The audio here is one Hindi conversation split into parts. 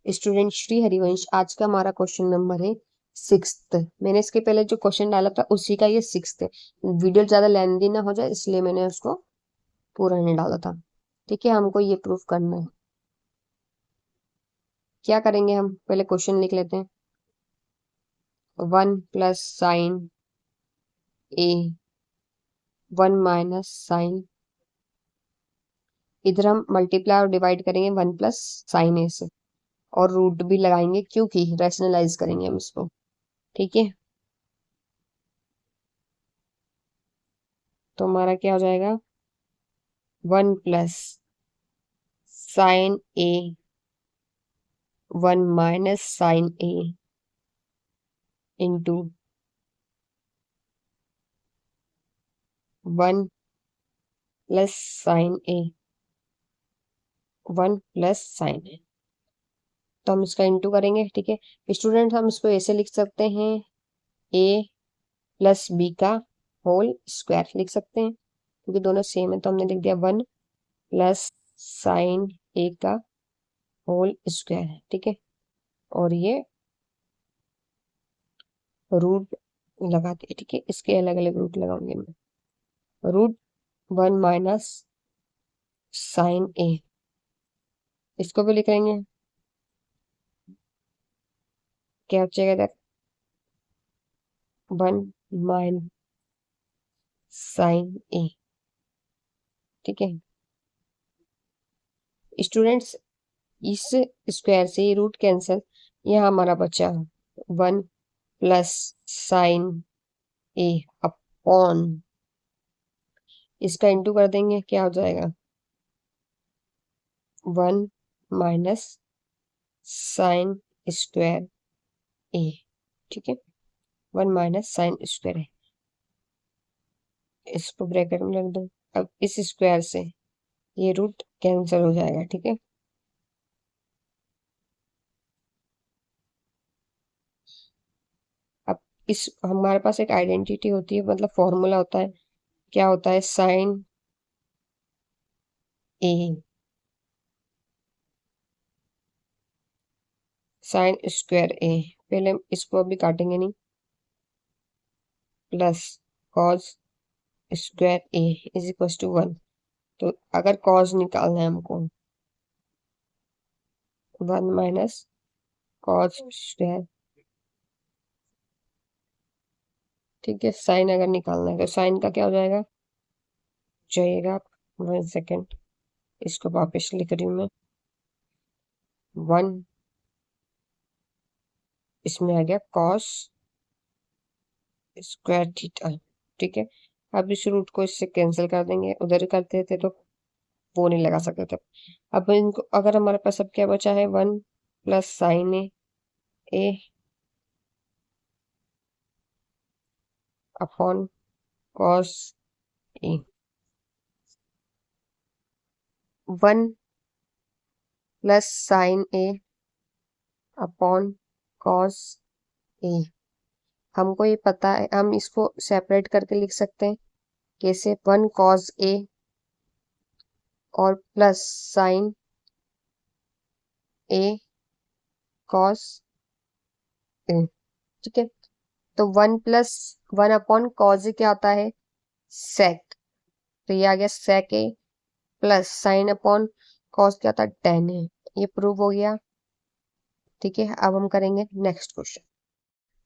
स्टूडेंट श्री हरिवंश, आज का हमारा क्वेश्चन नंबर है 6th। मैंने इसके पहले जो क्वेश्चन डाला था उसी का ये 6th है। वीडियो ज्यादा लेंदी ना हो जाए इसलिए मैंने उसको पूरा नहीं डाला था। ठीक है, हमको ये प्रूफ करना है। क्या करेंगे, हम पहले क्वेश्चन लिख लेते हैं। 1 + sin a, 1 - sin, इधर हम मल्टीप्लाई और डिवाइड करेंगे 1 + sin a से, और रूट भी लगाएंगे क्योंकि रैशनलाइज करेंगे हम इसको। ठीक है, तो हमारा क्या हो जाएगा, 1 + sin a, 1 - sin a into 1 + sin a, 1 + sin a। तो हम इसका इंटू करेंगे। ठीक है स्टूडेंट, हम इसको ऐसे लिख सकते हैं, a + b का होल स्क्वायर लिख सकते हैं क्योंकि दोनों सेम है। तो हमने लिख दिया 1 + sin a का होल स्क्वायर है। ठीक है, और ये रूट लगाते हैं। ठीक है, इसके अलग अलग रूट लगाऊंगे मैं। रूट 1 - sin a, इसको भी लिख लेंगे। क्या बचेगा इधर, 1 - sin a। ठीक है स्टूडेंट्स, इस स्क्वायर से ये रूट कैंसिल, यह हमारा बचा 1 + sin a अपॉन, इसका इंटू कर देंगे, क्या हो जाएगा 1 - sin स्क्वायर a। ठीक है, 1 - sin स्क्वायर है, इसको ब्रैकेट में रख दो। अब इस स्क्वायर से ये रूट कैंसिल हो जाएगा। ठीक है, अब इस हमारे पास एक आइडेंटिटी होती है, मतलब फॉर्मूला होता है। क्या होता है, sin a, sin square a, पहले हम इसको अभी काटेंगे नहीं, plus cos square a is equal to 1। तो अगर cos निकालना है हमको, 1 - cos स्क्वायर। ठीक है, साइन अगर निकालना है तो साइन का क्या हो जाएगा, जाइएगा 1 सेकेंड, इसको वापस लिख रही हूँ मैं। 1, इसमें आ गया cos स्क्वायर थीटा। ठीक है, अब इस रूट को इससे कैंसिल कर देंगे, उधर करते थे तो वो नहीं लगा सकते थे। अब इनको अगर हमारे पास अब क्या बचा है, 1 + sin a upon cos a, 1 + sin a upon cos a। हमको ये पता है, हम इसको सेपरेट करके लिख सकते हैं। कैसे, 1 cos a और plus sin a cos a। ठीक है, तो 1 + 1 अपॉन cos a क्या होता है, sec। तो ये आ गया sec a, plus sin upon cos क्या होता है, tan a। ये प्रूव हो गया। ठीक है, अब हम करेंगे नेक्स्ट क्वेश्चन।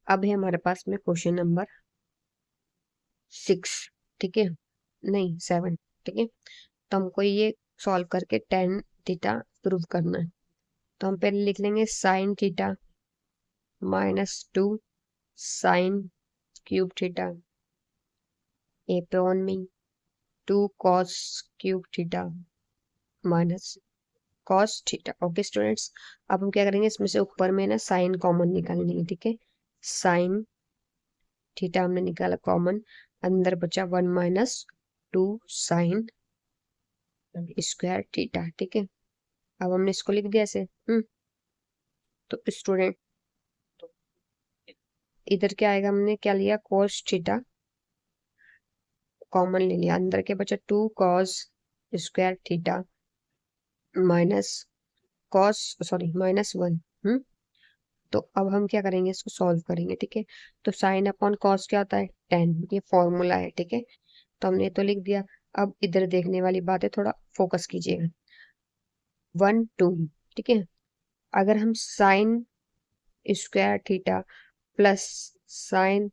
अब है हमारे पास में क्वेश्चन नंबर 6। ठीक है, नहीं 7। ठीक है, तो हमको ये सॉल्व करके tan थीटा प्रूव करना है। तो हम पहले लिख लेंगे sin theta -2 sin cube theta upon में 2 cos cube theta minus cos theta. Okay students, अब हम क्या करेंगे, इसमें से ऊपर में ना साइन कॉमन निकालेंगे। ठीक है, साइन थीटा हमने निकाला कॉमन, अंदर बचा 1 - 2 sin स्क्वायर थीटा। ठीक है, अब हमने इसको लिख दिया ऐसे। तो स्टूडेंट, इधर क्या आएगा, हमने क्या लिया, cos थीटा कॉमन ले लिया, अंदर के बचा 2 cos square theta minus cos sorry -1। तो अब हम क्या करेंगे, इसको सॉल्व करेंगे। ठीक है, तो साइन अपॉन कॉस क्या होता है, 10, ये फॉर्मूला है। ठीक है, तो हमने तो लिख दिया। अब इधर देखने वाली बात है, थोड़ा फोकस कीजिएगा। 1 2। ठीक है, अगर हम sign square theta plus sign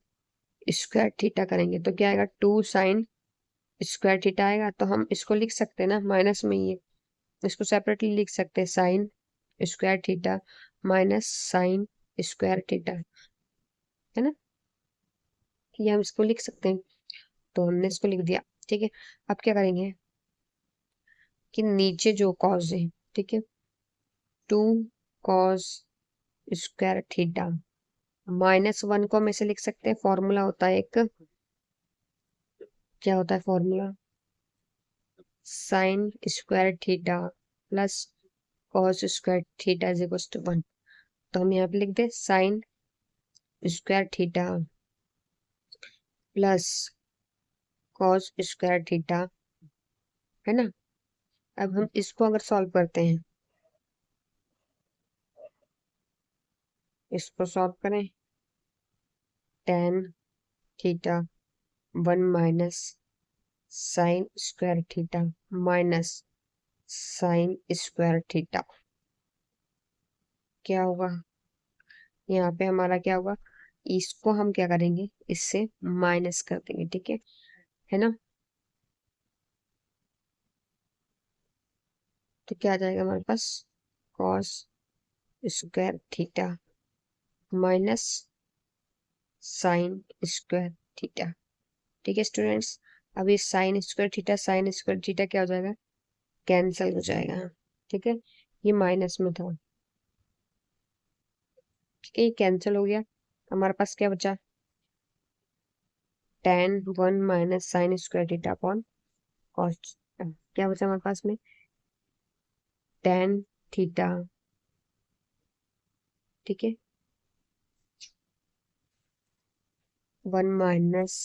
square theta करेंगे तो क्या आएगा, 2 साइन स्क्वायर थीटा आएगा। तो हम इसको लिख सकते हैं ना माइनस में, ये इसको सेपरेटली लिख सकते हैं, sign square theta minus sine square theta, है ना, ये हम इसको लिख सकते हैं। तो हमने इसको लिख दिया। ठीक है, अब क्या करेंगे कि नीचे जो कॉस है, ठीक है, 2 कॉस स्क्वायर थीटा -1 को हम ऐसे लिख सकते हैं, फॉर्मूला होता है एक, क्या होता है formula, sine square theta plus cos square theta is equal to 1। तो हम यहाँ पे लिख दे sine square theta plus cos square theta, है ना। अब हम इसको अगर सॉल्व करते हैं, इसको सॉल्व करें, tan theta 1 minus sine square theta minus sine square theta, क्या होगा, यहाँ पे हमारा क्या होगा, इसको हम क्या करेंगे, इससे माइनस कर देंगे। ठीक है ना। तो क्या आ जाएगा हमारे पास, cos square theta minus sine square theta. ठीक है स्टूडेंट्स, अब ये साइन स्क्वायर थीटा क्या हो जाएगा, कैंसिल हो जाएगा। ठीक है, ये माइनस में था। ठीक है, ये कैंसिल हो गया। हमारे पास क्या बचा, ten 1 minus sine square theta upon cos, क्या बचा हमारे पास में, टेन थीटा। ठीक है, 1 minus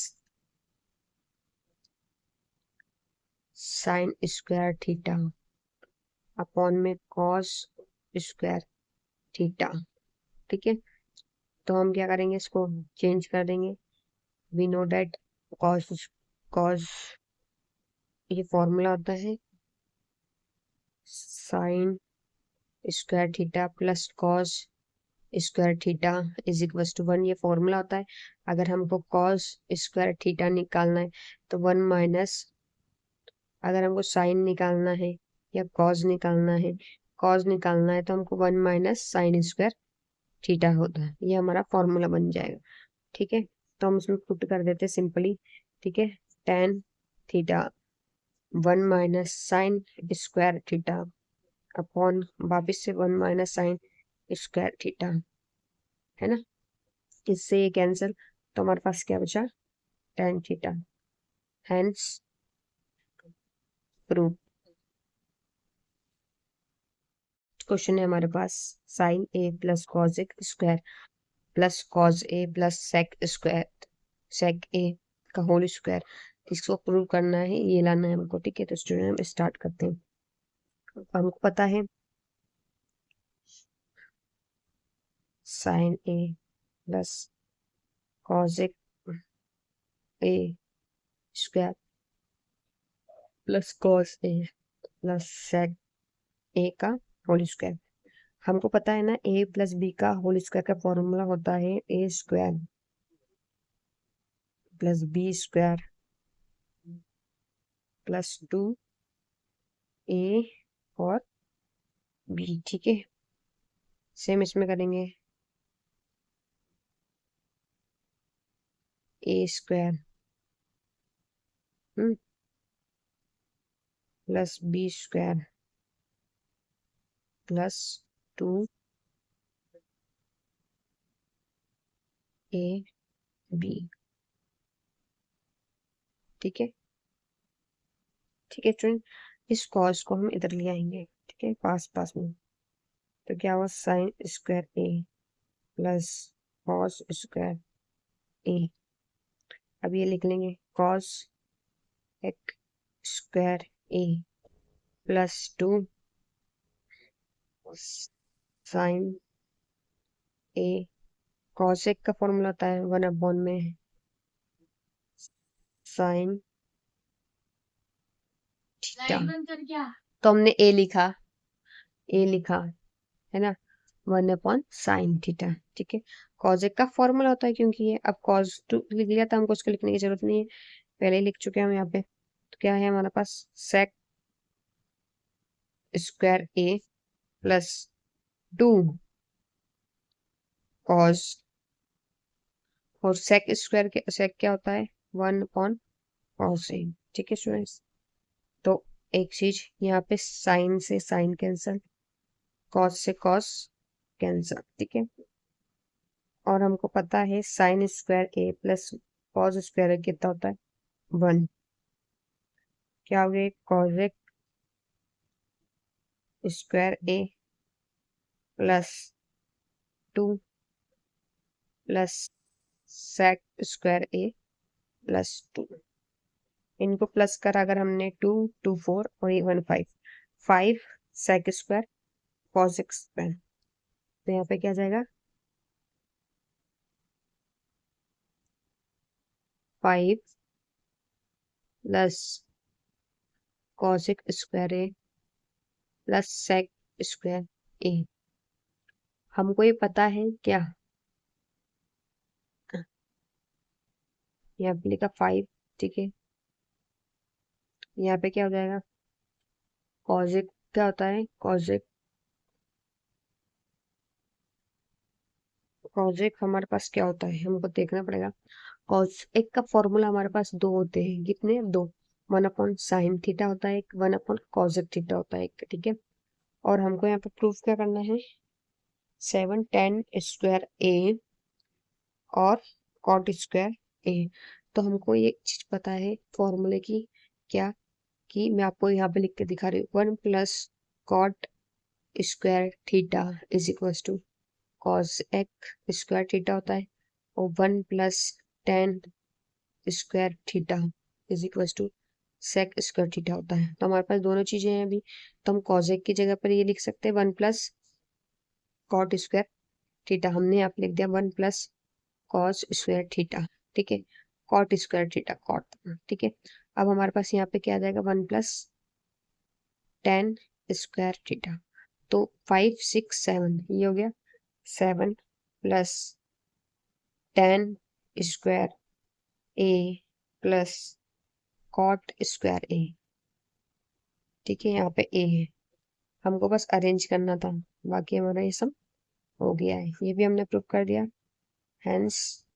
sine square theta upon में कॉस स्क्वायर थीटा। ठीक है, तो हम क्या करेंगे, इसको चेंज कर देंगे। We know that cos cos ये फॉर्मूला होता है sine square theta plus cos square theta is equal to 1, ये फॉर्मूला होता है। अगर हमको कॉस स्क्वायर थीटा निकालना है तो 1 माइनस, अगर हमको साइन निकालना है या कॉज निकालना है तो हमको 1 माइनस साइन स्क्वायर थीटा होता है, ये हमारा फॉर्मूला बन जाएगा। ठीक है, तो हम उसमें पुट कर देते हैं सिंपली। ठीक है, tan theta 1 minus sine square theta upon वापिस से 1 माइनस साइन स्क्वायर थीटा, है ना, इससे ये कैंसिल। तो हमारे पास क्या बचा, tan theta, hence proof. Question है हमारे पास, sine A plus cos A square plus cos a plus sec square sec ए का होल स्क्वायर, इसको प्रूव करना है, ये लाना है हमको। ठीक है, तो स्टूडेंट हम स्टार्ट करते हैं। हमको पता है sine A plus cos A square plus cos A plus sec ए का होल स्क्वायर। हमको पता है ना, ए प्लस बी का होल स्क्वायर का फॉर्मूला होता है A square plus B square plus 2 A और बी। ठीक है, सेम इसमें करेंगे, A square plus B square plus 2 A B. ठीक है, ठीक है स्टूडेंट, इस कॉस को हम इधर ले आएंगे। ठीक है, पास पास में, तो क्या हुआ, sign square a plus cos square ए। अब ये लिख लेंगे cos square a plus 2 sign A, cosec का फॉर्मूला होता है 1/, में साइन थीटा। तो हमने ए लिखा है ना, 1/sin θ। ठीक है, कॉसेक का फॉर्मूला होता है क्योंकि ये अब cos2 लिख लिया था, हमको उसको लिखने की जरूरत नहीं है, पहले ही लिख चुके हैं हम यहाँ पे। तो क्या है हमारे पास, sec square a plus 2 cos, और सेक स्क्वायर के सेक क्या होता है 1/cos ए। ठीक है स्टूडेंट्स, तो एक चीज यहाँ पे साइन से साइन कैंसल, कॉस से कॉस कैंसल। ठीक है, और हमको पता है sine square a plus cos square ए कितना होता है 1। क्या हो गया, cosec square a plus 2 plus sec square a plus 2। इनको प्लस करा अगर हमने 2 2 4 और ये 1 5, 5 सेक स्क्वायर कॉस स्क्वायर, तो यहाँ पे क्या जाएगा 5 plus cosec square a plus sec square a. हमको ये पता है क्या, यहाँ पे लिखा 5। ठीक है, यहाँ पे क्या हो जाएगा, कॉसेक क्या होता है, कॉसेक कॉसेक हमारे पास क्या होता है हमको देखना पड़ेगा। कॉस एक का फॉर्मूला हमारे पास दो होते हैं, कितने, दो, 1/sin θ होता है एक, 1/cosec θ होता है एक। ठीक है, और हमको यहाँ पे प्रूफ क्या करना है, 7 tan स्क्वायर ए और कॉट स्क्वायर ए। तो हमको ये चीज पता है फॉर्मूले की, क्या, कि मैं आपको यहाँ पे लिख के दिखा रही हूँ, 1+cot square theta is equal to cosec square theta होता है, और 1+tan square theta is equal to sec square theta होता है। तो हमारे पास दोनों चीजें हैं अभी, तो हम कॉसेक की जगह पर ये लिख सकते हैं 1+cot स्क्वायर थीटा, हमने यहाँ पे लिख दिया 1+cos स्क्वायर थीटा। ठीक है, कॉट स्क्वायर थीटा कॉट। ठीक है, अब हमारे पास यहाँ पे क्या आ जाएगा, 1+tan स्क्वायर थीटा। तो 5 6 7 ये हो गया, 7 plus tan square a plus cot square ए। ठीक है, यहाँ पे ए है, हमको बस अरेंज करना था, बाकी हमारा ये सब हो गया है, ये भी हमने प्रूव कर दिया। हेंस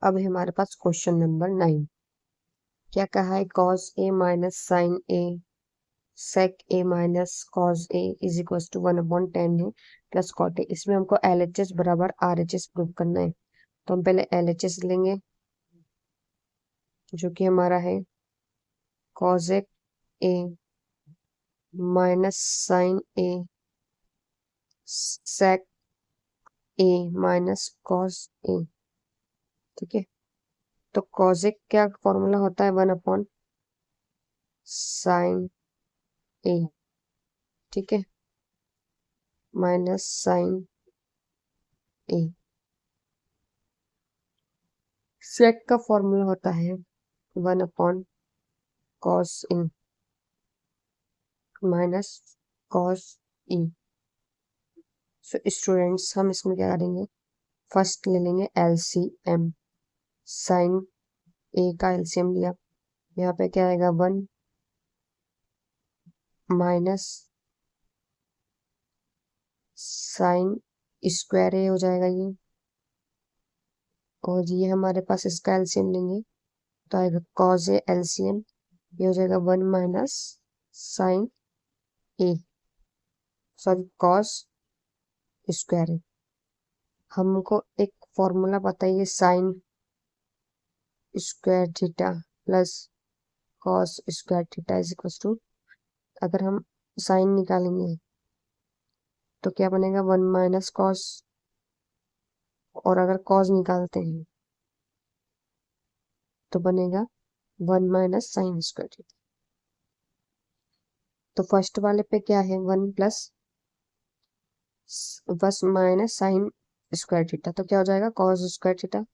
अब है हमारे पास क्वेश्चन नंबर 9। क्या कहा है, cos a minus sine a sec a minus cos a is equal to 1/10 है प्लस cot a। इसमें हमको LHS बराबर RHS प्रूव करना है, तो हम पहले LHS लेंगे, जो कि हमारा है cosec a minus sine a sec a minus cos a। ठीक है, तो cosec क्या फॉर्मूला होता है, 1/sin ए। ठीक है, माइनस साइन ए। सेक का फॉर्मूला होता है 1/cos ए माइनस cos ए। सो स्टूडेंट्स हम इसमें क्या करेंगे, फर्स्ट ले लेंगे LCM, साइन ए का LCM लिया, यहाँ पे क्या आएगा 1 माइनस साइन स्क्वायर ए हो जाएगा ये, और ये हमारे पास इसका LCM लेंगे तो आएगा cos ए LCM, ये हो जाएगा 1 minus sine a, sorry cos square a. हमको एक फॉर्मूला बताइए, sine square theta plus cos square theta is equal to, अगर हम साइन निकालेंगे तो क्या बनेगा 1 - cos, और अगर कॉस निकालते हैं तो बनेगा 1 - sin स्क्वायर थीटा। तो फर्स्ट वाले पे क्या है, 1 प्लस बस माइनस साइन स्क्वायर थीटा, तो क्या हो जाएगा कॉस स्क्वायर थीटा।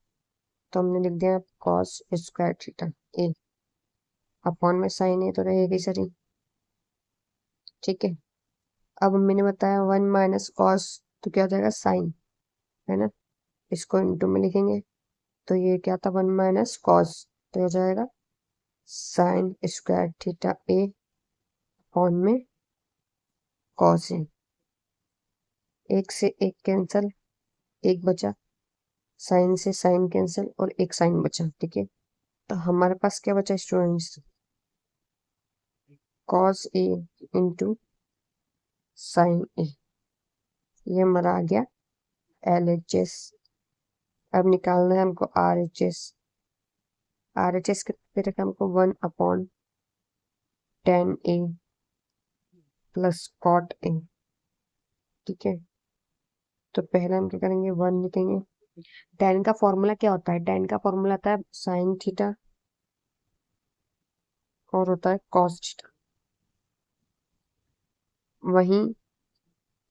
तो हमने लिख दिया कॉस स्क्वायर थीटा ए अपॉन में साइन ए तो रहेगी सर ये। ठीक है, अब मैंने बताया 1 माइनस कॉस तो क्या हो जाएगा साइन, है ना, इसको इंटू में लिखेंगे तो ये क्या था 1 माइनस कॉस तो हो जाएगा साइन स्क्वायर थीटा ए अपॉन में कॉस ए। एक से एक कैंसल, एक बचा, साइन से साइन कैंसिल और एक साइन बचा। ठीक है, तो हमारे पास क्या बचा students, cos A into sine ए, ये हमारा आ गया LHS। अब निकालना है हमको RHS। RHS कितने रखा हमको 1 upon tan a plus cot a. ठीक है, तो पहले हम क्या करेंगे 1 लिखेंगे। टेन का फॉर्मूला क्या होता है, टेन का फॉर्मूला आता है साइन थीटा और होता है कॉस थीटा। वहीं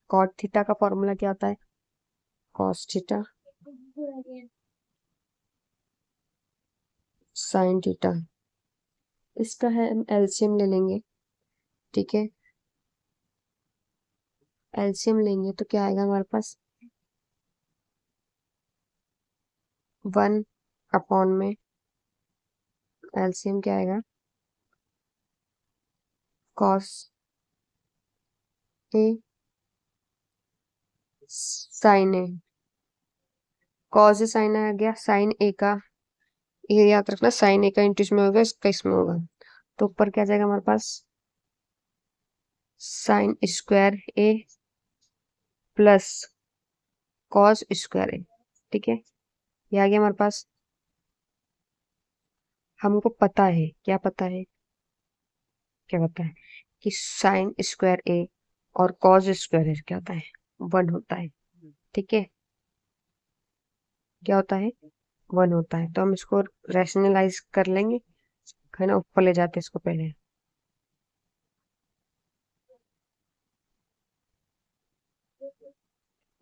कॉट थीटा का फॉर्मूला क्या होता है कॉस थीटा साइन थीटा। इसका है हम एलसीएम ले लेंगे। ठीक है, एलसीएम लेंगे तो क्या आएगा हमारे पास 1 अपॉन में एलसीएम क्या आएगा cos a sine A, cos a sign आ गया, साइन ए का ये याद रखना साइन ए का इंटू इसमें होगा इसका इसमें होगा, तो ऊपर क्या जाएगा हमारे पास sign square a plus cos square ए। ठीक है, ये आ गया हमारे पास। हमको पता है क्या पता है, क्या पता है कि साइन स्क्वायर ए और कॉस स्क्वायर ए क्या होता है 1 होता है। ठीक है, क्या होता है 1 होता है, तो हम इसको रैशनलाइज कर लेंगे, है ना, ऊपर ले जाते हैं इसको पहले।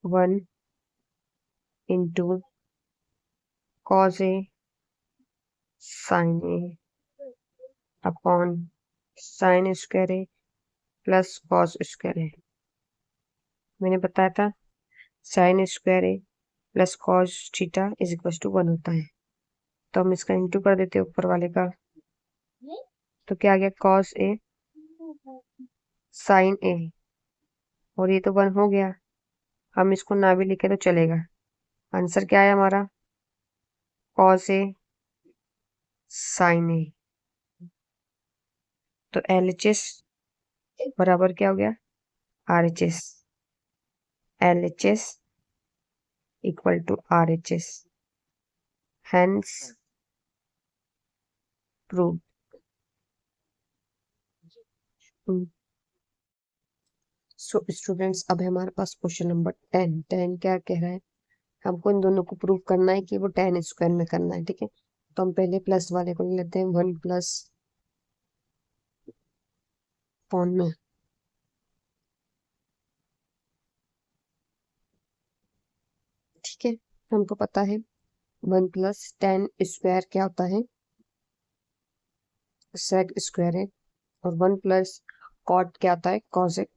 1 into cos a sine a upon sine square a plus cos square a. मैंने बताया था sine square a plus cos theta is equal to 1 होता है, तो हम इसका इंटू कर देते हैं ऊपर वाले का, तो क्या आ गया कॉस ए साइन ए और ये तो 1 हो गया, हम इसको ना भी लिखे तो चलेगा। आंसर क्या है हमारा कॉस ए साइन ए। तो LHS बराबर क्या हो गया RHS, LHS equal to RHS, hence prove. So students अब है हमारे पास क्वेश्चन नंबर 10। 10 क्या कह रहा है, हमको इन दोनों को प्रूव करना है कि वो 10 स्क्वायर में करना है। ठीक है, तो हम पहले प्लस वाले को ले लेते हैं 1 प्लस पॉन में ठीक है, हमको पता है 1 प्लस टेन स्क्वायर क्या होता है सेक स्क्वायर है, और 1 प्लस कॉट क्या होता है कॉसेक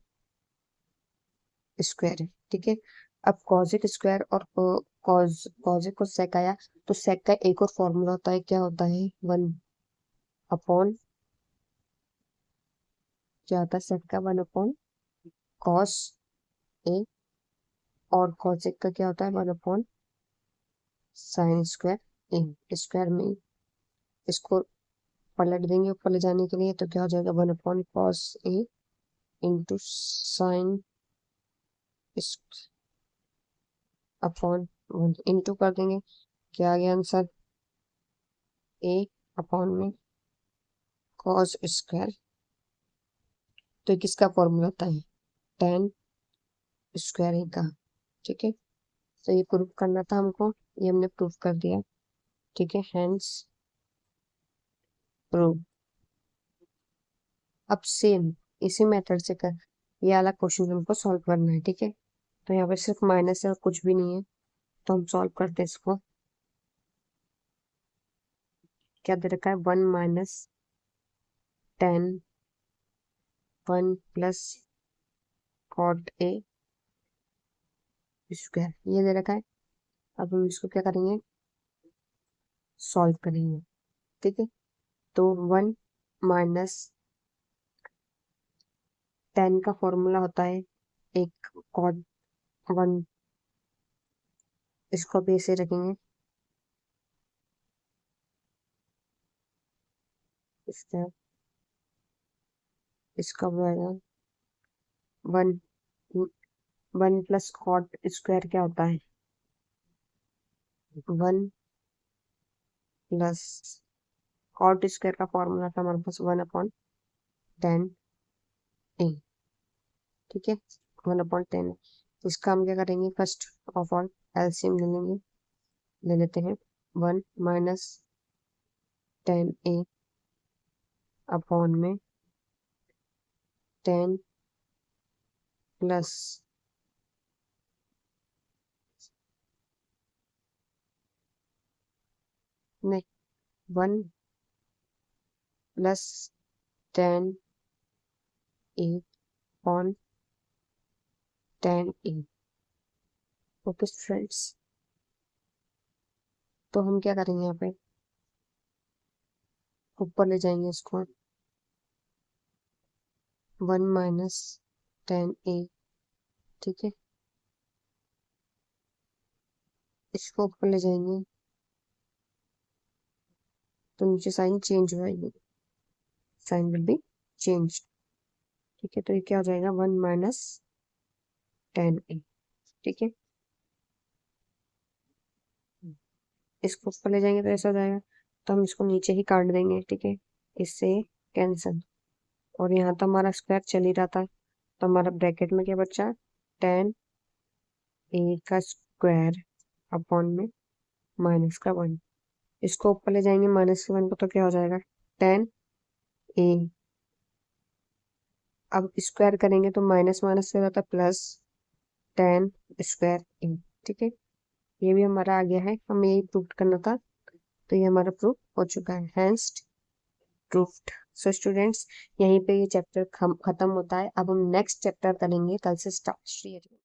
स्क्वायर है। ठीक है, अब कॉसेक स्क्वायर और कॉसेक को सेक आया, तो सेक का एक और फॉर्मूला होता है, क्या होता है 1 अपॉन, क्या होता है सेक का 1 अपॉन कॉस ए, और कॉसेक का क्या होता है 1 अपॉन साइन स्क्वायर ए। स्क्वायर में इसको पलट देंगे ऊपर ले जाने के लिए, तो क्या हो जाएगा 1 upon cos A into sine upon 1 into कर देंगे, क्या आ गया आंसर ए अपॉन में कॉस स्क्वायर। तो ये किसका फॉर्मूला होता है टेन स्क्वायर ए का। ठीक है, तो ये प्रूफ करना था हमको, ये हमने प्रूफ कर दिया। ठीक है, हैंस प्रूफ। अब सेम इसी मेथड से कर, ये वाला क्वेश्चन हमको सॉल्व करना है। ठीक है, तो यहाँ पे सिर्फ माइनस है और कुछ भी नहीं है, तो हम सॉल्व करते हैं इसको। क्या दे रखा है, 1 - 10 1 प्लस कॉट ए स्क्वायर, ये दे रखा है। अब हम इसको क्या करेंगे, सॉल्व करेंगे। ठीक है, तो 1 - 10 का फॉर्मूला होता है एक कॉट 1, इसको भी ऐसे रखेंगे, इसका इसका बनेगा 1 1 + कॉट स्क्वायर क्या होता है, 1 + कॉट स्क्वायर का फॉर्मूला था हमारे पास 1/10 ए। ठीक है, 1/10। इसका हम क्या करेंगे, फर्स्ट ऑफ ऑल एलसीएम ले लेंगे, ले लेते हैं 1 - 10 ए अपॉन में 10 प्लस नहीं 1 + 10 ए अपॉन 10 ए। ओके फ्रेंड्स, तो हम क्या करेंगे, यहाँ पे ऊपर ले जाएंगे इसको, 1 - 10 ए। ठीक है, इसको ऊपर ले जाएंगे तो नीचे साइन चेंज हो जाएगी, साइन विल बी चेंज। ठीक है, तो ये क्या हो जाएगा, 1 - 10 ए। ठीक है, इसको ऊपर ले जाएंगे तो ऐसा हो जाएगा, तो हम इसको नीचे ही काट देंगे। ठीक है, इससे कैंसिल, और यहाँ तो हमारा स्क्वायर चल ही रहा था, तो हमारा ब्रैकेट में क्या बचा, 10 ए का स्क्वायर अपॉन में -1। इसको ऊपर ले जाएंगे -1 को, तो क्या हो जाएगा, 10 ए। अब स्क्वायर करेंगे तो माइनस माइनस से हो जाता है प्लस 10 स्क्वायर ए। ठीक है, ये भी हमारा आ गया है, हमें यही प्रूव करना था, तो ये हमारा प्रूफ हो चुका है, हैंस प्रूफ्ड। सो स्टूडेंट्स, यहीं पे ये चैप्टर खत्म होता है। अब हम नेक्स्ट चैप्टर करेंगे कल से स्टार्ट।